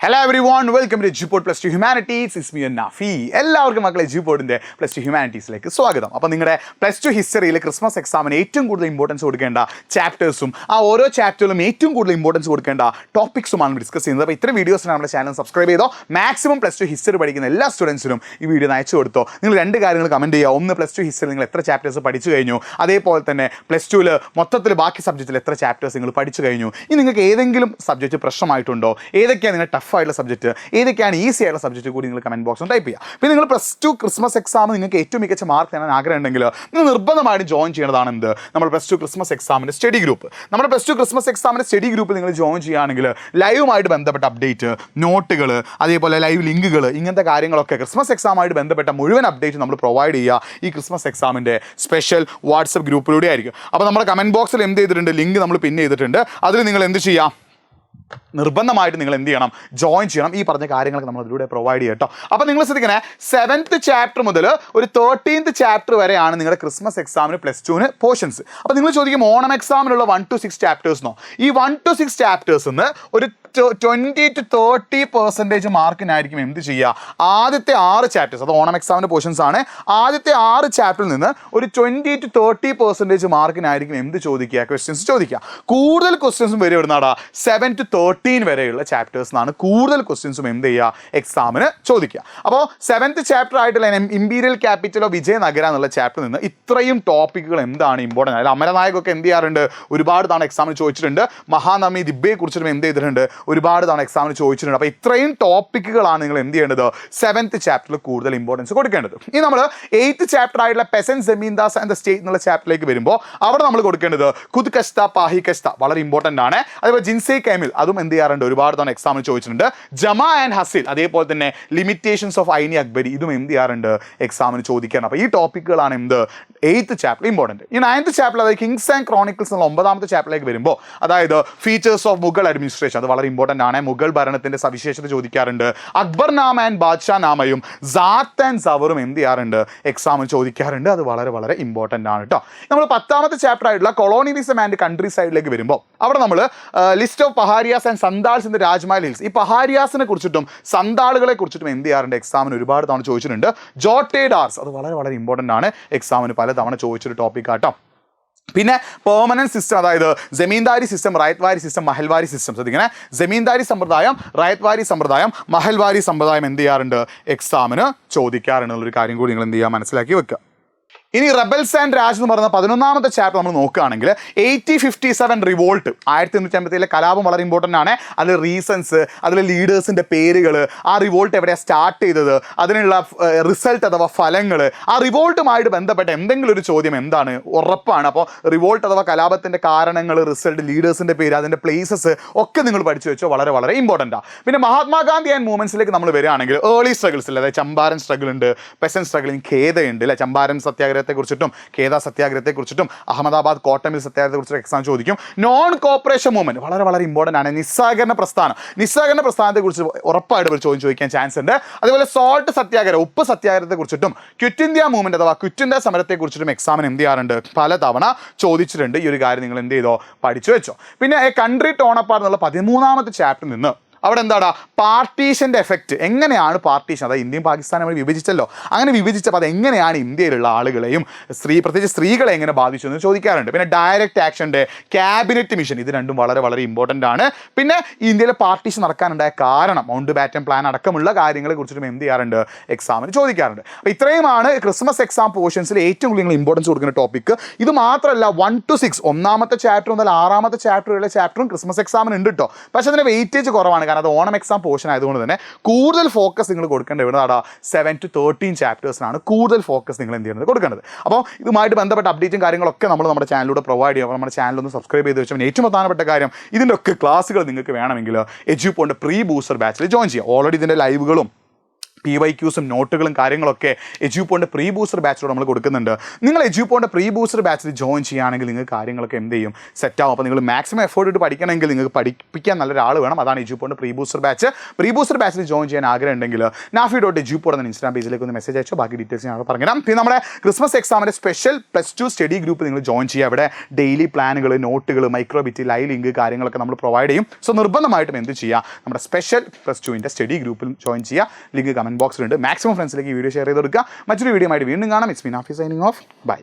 Hello everyone, welcome to Juport Plus 2 Humanities. It's me and Nafi. എല്ലാവർക്കും മക്കളെ ജൂപോർട്ടിൻ്റെ plus two ഹ്യൂമാനിറ്റീസിലേക്ക് സ്വാഗതം. അപ്പോൾ നിങ്ങളുടെ പ്ലസ് ടു ഹിസ്റ്ററിയിൽ ക്രിസ്മസ് എക്സാമിന് ഏറ്റവും കൂടുതൽ ഇമ്പോർട്ടൻസ് കൊടുക്കേണ്ട ചാപ്റ്റേഴ്സും ആ ഓരോ ചാപ്റ്ററിലും ഏറ്റവും കൂടുതൽ ഇമ്പോർട്ടൻസ് കൊടുക്കേണ്ട ടോപ്പിക്സുമാണ് ഡിസ്കസ് ചെയ്യുന്നത്. അപ്പോൾ ഇത്തരം വീഡിയോസിന് നമ്മുടെ ചാനൽ സബ്സ്ക്രൈബ് ചെയ്തോ. മാക്സിമം പ്ലസ് ടു ഹിസ്റ്ററി പഠിക്കുന്ന എല്ലാ സ്റ്റുഡൻസിനും ഈ വീഡിയോ അയച്ചു കൊടുത്തോ. നിങ്ങൾ രണ്ട് കാര്യങ്ങൾ കമൻറ്റ് ചെയ്യുക. ഒന്ന്, പ്ലസ് ടു ഹിസ്റ്ററി നിങ്ങൾ എത്ര ചാപ്റ്റേഴ്സ് പഠിച്ചു കഴിഞ്ഞു, അതേപോലെ തന്നെ പ്ലസ് ടുവിൽ മൊത്തത്തിൽ ബാക്കി സബ്ജക്റ്റിൽ എത്ര ചാപ്റ്റേഴ്സ് നിങ്ങൾ പഠിച്ചു കഴിഞ്ഞു. ഇനി നിങ്ങൾക്ക് ഏതെങ്കിലും സബ്ജക്റ്റ് പ്രശ്നമായിട്ടുണ്ടോ, ഏതൊക്കെയാണ് നിങ്ങൾ ടഫ് ആയിട്ടുള്ള സബ്ജക്റ്റ്, ഏതൊക്കെയാണ് ഈസി ആയിട്ടുള്ള സബ്ജക്റ്റ് കൂടി നിങ്ങൾ കമൻറ്റ് ബോക്സിൽ ടൈപ്പ് ചെയ്യുക. പിന്നെ നിങ്ങൾ പ്ലസ് ടു ക്രിസ്മസ് എക്സാം നിങ്ങൾക്ക് ഏറ്റവും മികച്ച മാർക്ക് നേടാൻ ആഗ്രഹം ഉണ്ടെങ്കിൽ നിങ്ങൾ നിർബന്ധമായിട്ട് ജോയിൻ ചെയ്യേണ്ടതാണ് എന്ത്, നമ്മൾ പ്ലസ് ടു ക്രിസ്മസ് എക്സാമിൻ്റെ സ്റ്റഡി ഗ്രൂപ്പ്. നമ്മുടെ പ്ലസ് ടു ക്രിസ്മസ് എക്സാമിൻ്റെ സ്റ്റഡി ഗ്രൂപ്പിൽ നിങ്ങൾ ജോയിൻ ചെയ്യുകയാണെങ്കിൽ ലൈവുമായിട്ട് ബന്ധപ്പെട്ട അപ്ഡേറ്റ്, നോട്ടുകൾ, അതേപോലെ ലൈവ് ലിങ്കുകൾ, ഇങ്ങനത്തെ കാര്യങ്ങളൊക്കെ ക്രിസ്മസ് എക്സാമായിട്ട് ബന്ധപ്പെട്ട മുഴുവൻ അപ്ഡേറ്റ് നമ്മൾ പ്രൊവൈഡ് ചെയ്യുക ഈ ക്രിസ്മസ് എക്സാമിൻ്റെ സ്പെഷ്യൽ വാട്സപ്പ് ഗ്രൂപ്പിലൂടെ ആയിരിക്കും. അപ്പോൾ നമ്മുടെ കമൻറ്റ് ബോക്സിൽ എന്ത് ചെയ്തിട്ടുണ്ട്, ലിങ്ക് നമ്മൾ പിൻ ചെയ്തിട്ടുണ്ട്. അതിൽ നിങ്ങൾ എന്ത് ചെയ്യാം, നിർബന്ധമായിട്ട് നിങ്ങൾ എന്ത് ചെയ്യണം, ജോയിൻ ചെയ്യണം. ഈ പറഞ്ഞ കാര്യങ്ങളൊക്കെ നമ്മൾ അതിലൂടെ പ്രൊവൈഡ് ചെയ്യട്ടോ. അപ്പോൾ നിങ്ങൾ ശ്രദ്ധിക്കണേ, 7th ചാപ്റ്റർ മുതൽ ഒരു 13th ചാപ്റ്റർ വരെയാണ് നിങ്ങളുടെ ക്രിസ്മസ് എക്സാമിന് പ്ലസ് ടുവിന് പോർഷൻസ്. അപ്പോൾ നിങ്ങൾ ചോദിക്കും ഓണം എക്സാമിനുള്ള 1 to 6 ചാപ്റ്റേഴ്സിനോ? ഈ 1 to 6 ചാപ്റ്റേഴ്സിന്ന് ഒരു 20 to 30% മാർക്കിനായിരിക്കും എന്ത് ചെയ്യുക, ആദ്യത്തെ 6 ചാപ്റ്റേഴ്സ്, അത് ഓണം എക്സാമിൻ്റെ പോർഷൻസ് ആണ്. ആദ്യത്തെ 6 ചാപ്റ്ററിൽ നിന്ന് ഒരു 20 to 30% മാർക്കിനായിരിക്കും എന്ത് ചോദിക്കുക, ക്വസ്റ്റ്യൻസ് ചോദിക്കുക. കൂടുതൽ ക്വസ്റ്റ്യൻസും വരെ വരുന്നതാ 7 to 13 വരെയുള്ള ചാപ്റ്റേഴ്സിനാണ് കൂടുതൽ ക്വസ്റ്റ്യൻസും എന്ത് ചെയ്യുക, എക്സാമിന് ചോദിക്കുക. അപ്പോൾ 7th ചാപ്റ്റർ ആയിട്ടുള്ള ഇമ്പീരിയൽ ക്യാപിറ്റൽ ഓഫ് വിജയനഗര എന്നുള്ള ചാപ്റ്ററിൽ നിന്ന് ഇത്രയും ടോപ്പിക്കുകൾ എന്താണ് ഇമ്പോർട്ടൻ്റ്. അതിൽ അമരനായകൊക്കെ എന്ത് ചെയ്യാറുണ്ട്, ഒരുപാട് തവണ എക്സാമിന് ചോദിച്ചിട്ടുണ്ട്. മഹാനവമി ദിബ്ബയെ കുറിച്ചിട്ടും എന്ത് ചെയ്തിട്ടുണ്ട്, ഒരുപാട് തവണ എക്സാമിന് ചോദിച്ചിട്ടുണ്ട്. അപ്പോൾ ഇത്രയും ടോപ്പിക്കുകളാണ് നിങ്ങൾ എന്ത് ചെയ്യേണ്ടത്, 7th ചാപ്റ്ററിൽ കൂടുതൽ ഇമ്പോർട്ടൻസ് കൊടുക്കേണ്ടത്. ഇനി നമ്മൾ 8th ചാപ്റ്റർ ആയിട്ടുള്ള പെസൻസ് ജമീന്ദാസ് ആൻഡ് ദ സ്റ്റേറ്റ് എന്നുള്ള ചാപ്റ്ററിലേക്ക് വരുമ്പോൾ അവിടെ നമ്മൾ കൊടുക്കേണ്ടത് ഖുദ് കശ്ത പാഹി കശ്ത, വളരെ ഇമ്പോർട്ടൻ്റ് ആണ്. അതേപോലെ ജിൻസെ കൈമിൽ, അതും എന്ത് ചെയ്യാറുണ്ട്, ഒരുപാട് തവണ എക്സാമിന് ചോദിച്ചിട്ടുണ്ട്. ജമ ആൻഡ് ഹസിൽ, അതേപോലെ തന്നെ ലിമിറ്റേഷൻസ് ഓഫ് ഐനി അക്ബരി, ഇതും എന്ത് ചെയ്യാറുണ്ട്, എക്സാമിന് ചോദിക്കാറുണ്ട്. അപ്പോൾ ഈ ടോപ്പിക്കുകളാണ് എന്ത് 8th ചാപ്റ്റർ ഇമ്പോർട്ടൻറ്റ്. ഈ 9th ചാപ്റ്റർ, അതായത് കിങ്സ് ആൻഡ് ക്രോണിക്കിൾസ് എന്നുള്ള 9th ചാപ്റ്ററിലേക്ക് വരുമ്പോൾ അതായത് ഫീച്ചേഴ്സ് ഓഫ് മുഗൾ അഡ്മിനിസ്ട്രേഷൻ, അത് വളരെ ഇമ്പോർട്ടൻ്റ് ആണ്. മുഗൾ ഭരണത്തിന്റെ സവിശേഷത ചോദിക്കാറുണ്ട്. അക്ബർ നാമ ആൻഡ് ബാദ്ഷാ നാമയും സാത്ത് ആൻഡ് സവറും എന്ത് ചെയ്യാറുണ്ട്, എക്സാമിന് ചോദിക്കാറുണ്ട്. അത് വളരെ വളരെ ഇമ്പോർട്ടൻ്റ് ആണ് കേട്ടോ. നമ്മൾ 10th ചാപ്റ്റർ ആയിട്ടുള്ള കൊളോണിയലിസം ആൻഡ് കൺട്രി സൈഡിലേക്ക് വരുമ്പോൾ അവിടെ നമ്മൾ list of Paharias and Santhals in the Rajmahal hills, ഈ പഹാരിയാസിനെ കുറിച്ചിട്ടും സന്താളുകളെ കുറിച്ചിട്ടും എന്ത് ചെയ്യാറുണ്ട്, എക്സാമിന് ഒരുപാട് തവണ ചോദിച്ചിട്ടുണ്ട്. ജോട്ടേഡ് ആർസ്, അത് വളരെ വളരെ ഇമ്പോർട്ടൻ്റ് ആണ്, എക്സാമിന് പല തവണ ചോദിച്ചൊരു ടോപ്പിക് ആട്ടോ. പിന്നെ പെർമനൻറ്റ് സിസ്റ്റം, അതായത് zamindari system, ryotwari system, mahalwari system. ശ്രദ്ധിക്കണേ, ജമീന്ദാരി സമ്പ്രദായം, റയത്വാരി സമ്പ്രദായം, മഹൽവാരി സമ്പ്രദായം എന്ത് ചെയ്യാറുണ്ട്, എക്സാമിന് ചോദിക്കാറുണ്ടെന്നുള്ളൊരു കാര്യം കൂടി നിങ്ങൾ എന്ത് ചെയ്യുക, മനസ്സിലാക്കി വെക്കുക. ഇനി റബൽസ് ആൻഡ് രാജ് എന്ന് പറയുന്ന 11th ചാപ്റ്റർ നമ്മൾ നോക്കുകയാണെങ്കിൽ 1857 റിവോൾട്ട്, 1857 കലാപം വളരെ ഇമ്പോർട്ടൻ്റ് ആണ്. അതിൽ റീസൺസ്, അതിൽ ലീഡേഴ്സിൻ്റെ പേരുകൾ, ആ റിവോൾട്ട് എവിടെയാണ് സ്റ്റാർട്ട് ചെയ്തത്, അതിനുള്ള റിസൾട്ട് അഥവാ ഫലങ്ങൾ, ആ റിവോൾട്ടുമായിട്ട് ബന്ധപ്പെട്ട എന്തെങ്കിലും ഒരു ചോദ്യം എന്താണ് ഉറപ്പാണ്. അപ്പോൾ റിവോൾട്ട് അഥവാ കലാപത്തിൻ്റെ കാരണങ്ങൾ, റിസൾട്ട്, ലീഡേഴ്സിൻ്റെ പേര്, അതിൻ്റെ പ്ലേസസ് ഒക്കെ നിങ്ങൾ പഠിച്ചു വെച്ചോ, വളരെ വളരെ ഇമ്പോർട്ടൻ്റ് ആണ്. പിന്നെ മഹാത്മാഗാന്ധി ആൻഡ് മൂവ്മെൻറ്റ്സിലേക്ക് നമ്മൾ വരികയാണെങ്കിൽ ഏർലി സ്ട്രഗിൾസ്, അതായത് ചമ്പാരൻ സ്ട്രഗിൾ ഉണ്ട്, പെസൻ സ്ട്രഗിളിങ്, ഖേദയുണ്ട് അല്ലെ, ചമ്പാരൻ സത്യാഗ്രഹ കുറിച്ചിട്ടും ഖേദ സത്യാഗ്രഹത്തെ കുറിച്ചിട്ടും അഹമ്മദാബാദ് കോട്ടൺ മിൽ സത്യാഗ്രഹത്തെ കുറിച്ചും എക്സാം ചോദിക്കും. നോൺ കോപ്പറേഷൻ മൂവ്മെന്റ് വളരെ വളരെ ഇമ്പോർട്ടൻ്റ് ആണ്. നിസ്സഹകരണ പ്രസ്ഥാനം, നിസ്സഹകരണ പ്രസ്ഥാനത്തെ കുറിച്ച് ഉറപ്പായിട്ട് ഒരു ചോദ്യം ചോദിക്കാൻ ചാൻസ് ഉണ്ട്. അതുപോലെ സോൾട്ട് സത്യാഗ്രഹം, ഉപ്പ് സത്യാഗ്രഹത്തെ കുറിച്ചിട്ടും ക്വിറ്റ് ഇന്ത്യ മൂവ്മെന്റ് അഥവാ ക്വിറ്റ് ഇന്ത്യ സമരത്തെ കുറിച്ചിട്ടും എക്സാമിന് എന്ത് ചെയ്യാറുണ്ട്, പല തവണ ചോദിച്ചിട്ടുണ്ട്. ഈ ഒരു കാര്യം നിങ്ങൾ എന്ത് ചെയ്തോ, പഠിച്ചു വെച്ചോ. പിന്നെ എ കൺട്രി ടോൺ അപ്പാർട്ട് എന്നുള്ള 13th ചാപ്റ്ററിൽ നിന്ന് അവിടെ എന്താണ് പാർട്ടീഷൻ്റെ എഫക്റ്റ്, എങ്ങനെയാണ് പാർട്ടീഷൻ, അതായത് ഇന്ത്യയും പാകിസ്ഥാനും നമ്മൾ വിഭജിച്ചല്ലോ, അങ്ങനെ വിഭജിച്ചപ്പോൾ അത് എങ്ങനെയാണ് ഇന്ത്യയിലുള്ള ആളുകളെയും പ്രത്യേകിച്ച് സ്ത്രീകളെ എങ്ങനെ ബാധിച്ചു എന്ന് ചോദിക്കാറുണ്ട്. പിന്നെ ഡയറക്റ്റ് ആക്ഷൻ്റെ ക്യാബിനറ്റ് മിഷൻ, ഇത് രണ്ടും വളരെ വളരെ ഇമ്പോർട്ടൻ്റ് ആണ്. പിന്നെ ഇന്ത്യയിലെ പാർട്ടീഷൻ നടക്കാനുണ്ടായ കാരണം, മൗണ്ട് ബാറ്റൻ പ്ലാൻ അടക്കമുള്ള കാര്യങ്ങളെ കുറിച്ചിട്ടും എന്ത് ചെയ്യാറുണ്ട്, എക്സാമിന് ചോദിക്കാറുണ്ട്. അപ്പോൾ ഇത്രയുമാണ് ക്രിസ്മസ് എക്സാം പോർഷൻസിൽ ഏറ്റവും കൂടുതൽ നിങ്ങൾ ഇമ്പോർട്ടൻസ് കൊടുക്കുന്ന ടോപ്പിക്ക്. ഇത് മാത്രമല്ല 1 to 6, 1th ചാപ്റ്റർ മുതൽ 6th ചാപ്റ്ററുകളിലെ ചാപ്റ്ററും ക്രിസ്മസ് എക്സാമിന് ഉണ്ട് കേട്ടോ. പക്ഷേ അതിന് വെയിറ്റേജ് കുറവാണ്, കാരണം അത് ഓണം എക്സാം പോർഷൻ ആയതുകൊണ്ട് തന്നെ കൂടുതൽ ഫോക്കസ് നിങ്ങൾ കൊടുക്കേണ്ടത് എവിടെയാണ്, 7 to 13 ചാപ്റ്റേഴ്സിനാണ് കൂടുതൽ ഫോക്കസ് നിങ്ങൾ എന്ത് ചെയ്യുന്നത്, കൊടുക്കേണ്ടത്. അപ്പോൾ ഇതുമായിട്ട് ബന്ധപ്പെട്ട അപ്ഡേറ്റും കാര്യങ്ങളൊക്കെ നമ്മൾ നമ്മുടെ ചാനലിലൂടെ പ്രൊവൈഡ് ചെയ്യും. അപ്പോൾ നമ്മുടെ ചാനലൊന്ന് സബ്സ്ക്രൈബ് ചെയ്ത് വെച്ചാൽ ഏറ്റവും പ്രധാനപ്പെട്ട കാര്യം, ഇതിൻ്റെ ഒക്കെ ക്ലാസ്സുകൾ നിങ്ങൾക്ക് വേണമെങ്കിൽ എജ്യൂപോണിൻ്റെ പ്രീ ബൂസ്റ്റർ ബാച്ചിൽ ജോയിൻ ചെയ്യാം. ഓൾറെഡി ഇതിൻ്റെ ലൈവുകളും PYQസും നോട്ടുകളും കാര്യങ്ങളൊക്കെ എജ്യൂപോണിൻ്റെ പ്രീ ബൂസ്റ്റർ ബാച്ചിലൂടെ നമ്മൾ കൊടുക്കുന്നുണ്ട്. നിങ്ങൾ എജ്യൂപോണിൻ്റെ പ്രീ ബൂസ്റ്റർ ബാച്ചിൽ ജോയിൻ ചെയ്യുകയാണെങ്കിൽ നിങ്ങൾക്ക് കാര്യങ്ങളൊക്കെ എന്ത് ചെയ്യും, സെറ്റാവും. അപ്പോൾ നിങ്ങൾ മാക്സിമം എഫേർട്ട് ഇട്ട് പഠിക്കണമെങ്കിൽ നിങ്ങൾക്ക് പഠിപ്പിക്കാൻ നല്ലൊരാൾ വേണം. അതാണ് എജ്യൂപോണിൻ്റെ pre booster batch. Pre booster ബാച്ചിൽ ജോയിൻ ചെയ്യാൻ ആഗ്രഹം ഉണ്ടെങ്കിൽ nafi.ejupod എന്ന ഇൻസ്റ്റാഗ്രാം പേജിലേക്ക് ഒന്ന് മെസ്സേജ് അയച്ചോ. ബാക്കി ഡീറ്റെയിൽസ് ഞാൻ പറഞ്ഞുതരാം. പിന്നെ നമ്മുടെ ക്രിസ്മസ് എക്സാമിൻ്റെ സ്പെഷ്യൽ +2 സ്റ്റഡി ഗ്രൂപ്പ് നിങ്ങൾ ജോയിൻ ചെയ്യുക. ഇവിടെ ഡെയിലി പ്ലാനുകൾ, നോട്ടുകൾ, മൈക്രോബിറ്റ്, ലൈവ് ലിങ്ക് കാര്യങ്ങളൊക്കെ നമ്മൾ പ്രൊവൈഡ് ചെയ്യും. സോ നിർബന്ധമായിട്ടും എന്ത് ചെയ്യുക, നമ്മുടെ സ്പെഷ്യൽ +2ൻ്റെ സ്റ്റഡി ഗ്രൂപ്പിൽ ജോയിൻ ചെയ്യുക. ലിങ്ക് കമൻറ്റ് ബോക്സിലുണ്ട്. മാക്സിമം ഫ്രണ്ട്സിലേക്ക് ഈ വീഡിയോ ഷെയർ ചെയ്ത് കൊടുക്കുക. മറ്റൊരു വീഡിയോ ആയിട്ട് വീണ്ടും കാണാം. It's me Nafi signing off. By.